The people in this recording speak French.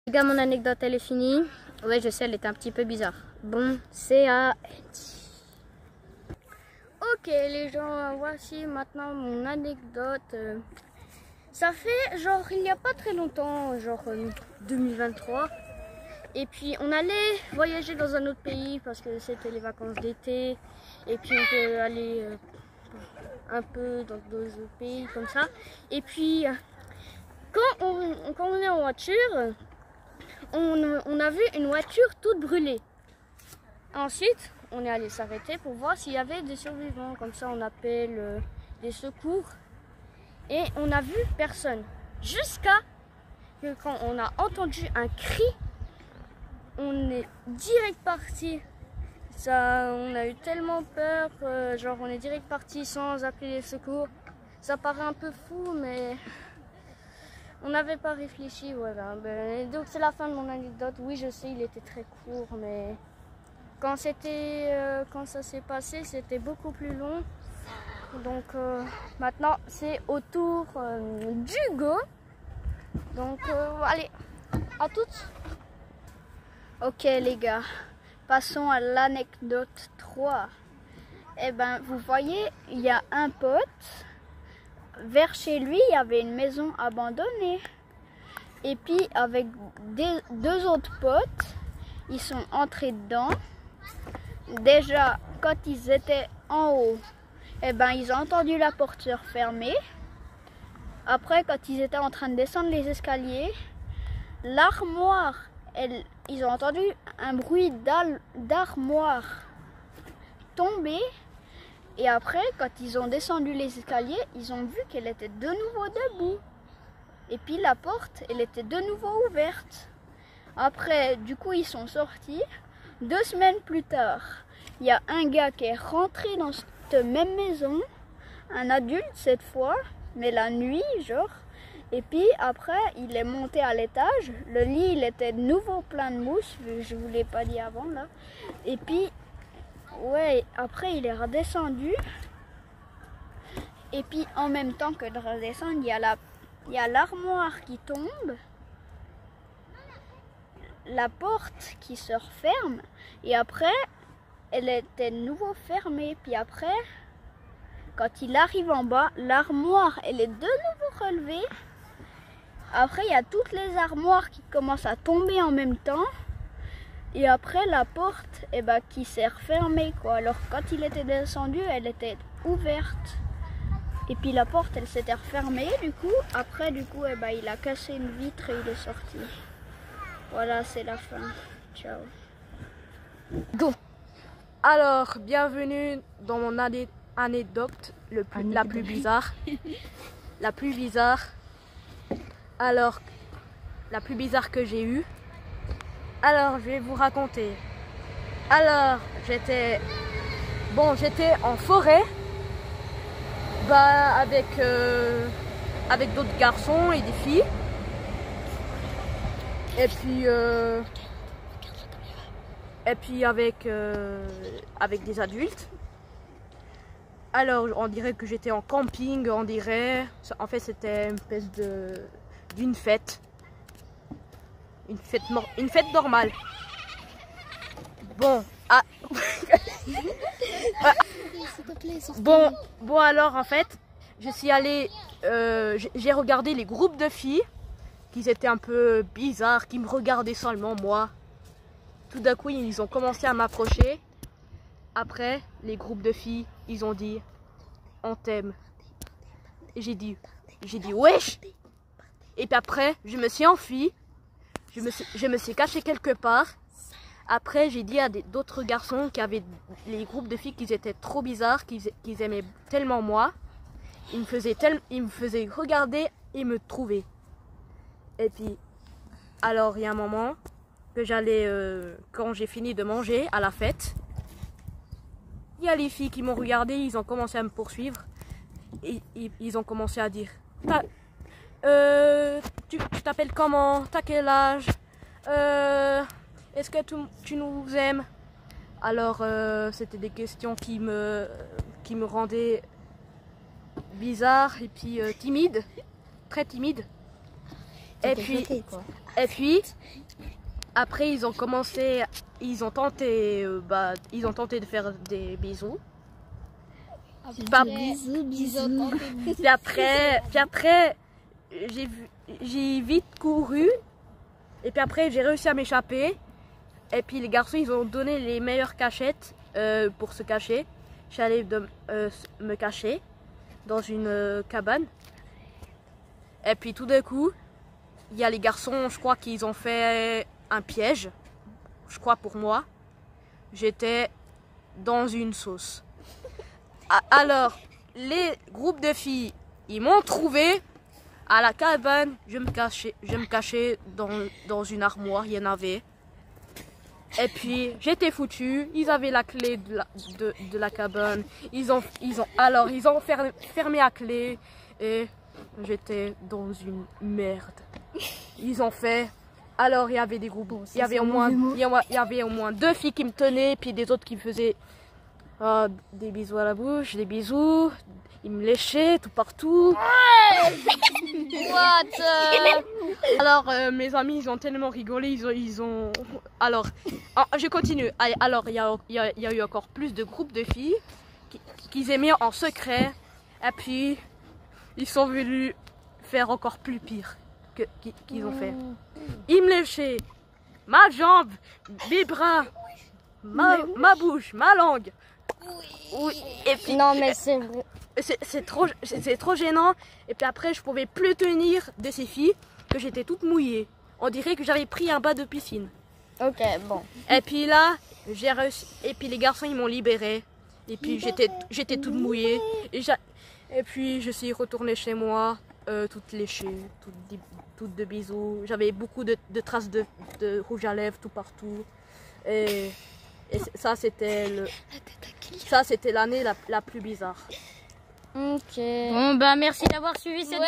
Les gars, mon anecdote elle est finie. Ouais, je sais, elle était un petit peu bizarre. Bon, c'est à... Ok les gens, voici maintenant mon anecdote. Ça fait genre il n'y a pas très longtemps, genre 2023. Et puis on allait voyager dans un autre pays parce que c'était les vacances d'été. Et puis on peut aller un peu dans d'autres pays comme ça. Et puis quand on est en voiture, on a vu une voiture toute brûlée. Ensuite, on est allé s'arrêter pour voir s'il y avait des survivants. Comme ça, on appelle des secours. Et on n'a vu personne. Jusqu'à que quand on a entendu un cri, on est direct parti. Ça, on a eu tellement peur, genre on est direct parti sans appeler les secours. Ça paraît un peu fou, mais on n'avait pas réfléchi, voilà. Donc c'est la fin de mon anecdote. Oui, je sais, il était très court, mais quand ça s'est passé, c'était beaucoup plus long. Donc maintenant, c'est au tour d'Hugo. Donc allez, à toutes. Ok les gars, passons à l'anecdote 3. Eh ben, vous voyez, il y a un pote. Vers chez lui, il y avait une maison abandonnée. Et puis, avec deux autres potes, ils sont entrés dedans. Déjà, quand ils étaient en haut, eh ben, ils ont entendu la porte se refermer. Après, quand ils étaient en train de descendre les escaliers, l'armoire, ils ont entendu un bruit d'armoire tomber. Et après, quand ils ont descendu les escaliers, ils ont vu qu'elle était de nouveau debout. Et puis la porte, elle était de nouveau ouverte. Après, du coup, ils sont sortis. 2 semaines plus tard, il y a un gars qui est rentré dans cette même maison. Un adulte cette fois, mais la nuit, genre. Et puis après, il est monté à l'étage. Le lit, il était de nouveau plein de mousse. Je ne vous l'ai pas dit avant, là. Et puis... ouais, après il est redescendu. Et puis en même temps que de redescendre, il y a l'armoire qui tombe. La porte qui se referme. Et après, elle était de nouveau fermée. Puis après, quand il arrive en bas, l'armoire, elle est de nouveau relevée. Après, il y a toutes les armoires qui commencent à tomber en même temps. Et après, la porte qui s'est refermée, quoi. Alors, quand il était descendu, elle était ouverte. Et puis, la porte, elle s'était refermée, du coup. Après, du coup, il a cassé une vitre et il est sorti. Voilà, c'est la fin. Ciao. Go. Alors, bienvenue dans mon anecdote la plus bizarre. La plus bizarre. Alors, la plus bizarre que j'ai eue. Alors, je vais vous raconter. Alors, j'étais en forêt, avec d'autres garçons et des filles. Et puis avec des adultes. Alors, on dirait que j'étais en camping, on dirait. En fait, c'était une espèce d'une fête. Une fête normale. Bon, bon alors en fait, je suis allée, j'ai regardé les groupes de filles qui étaient un peu bizarres, qui me regardaient seulement moi. Tout d'un coup, ils ont commencé à m'approcher. Après, les groupes de filles, ils ont dit, on t'aime. Et j'ai dit wesh. Et puis après, je me suis enfuie. Je me suis cachée quelque part. Après, j'ai dit à d'autres garçons qui avaient les groupes de filles qui étaient trop bizarres, qu'ils aimaient tellement moi. Ils me faisaient regarder et me trouver. Et puis, alors il y a un moment que j'allais, quand j'ai fini de manger à la fête, il y a les filles qui m'ont regardé, ils ont commencé à me poursuivre. Et ils ont commencé à dire... tu t'appelles comment? T'as quel âge? Est-ce que tu nous aimes? Alors, c'était des questions qui me rendaient bizarre et puis timide, très timide. Et puis, après ils ont commencé, ils ont tenté de faire des bisous. Bisous. Puis après, j'ai vite couru. Et puis après, j'ai réussi à m'échapper. Et puis les garçons, ils ont donné les meilleures cachettes pour se cacher. Je suis allée me cacher dans une cabane. Et puis tout d'un coup, il y a les garçons, je crois qu'ils ont fait un piège. Je crois pour moi. J'étais dans une sauce. Alors, les groupes de filles, ils m'ont trouvé à la cabane. Je me cachais dans une armoire, il y en avait. Et puis, j'étais foutu. Ils avaient la clé de la cabane. Ils ont fermé la clé. Et j'étais dans une merde. Ils ont fait... Alors, il y avait des groupes. Il y avait au moins 2 filles qui me tenaient. Puis des autres qui me faisaient des bisous à la bouche, des bisous. Ils me léchaient tout partout. Alors, mes amis, ils ont tellement rigolé. Ils ont... Alors, je continue. Alors, il y a eu encore plus de groupes de filles qu'ils aimaient en secret. Et puis, ils sont venus faire encore plus pire qu'ils ont fait. Ils me léchaient ma jambe, mes bras, ma bouche, ma langue. Oui. Et puis, Non, mais c'est vrai. c'est trop gênant. Et puis après, je pouvais plus tenir de ces filles que j'étais toute mouillée. On dirait que j'avais pris un bas de piscine. Ok, bon. Et puis là, j'ai réussi. Et puis les garçons, ils m'ont libérée. Et puis j'étais toute mouillée. Et puis je suis retournée chez moi, toute léchée, toute de bisous. J'avais beaucoup de traces de rouge à lèvres tout partout. Et ça, c'était l'année la plus bizarre. Ok. Bon, bah merci d'avoir suivi cette vidéo.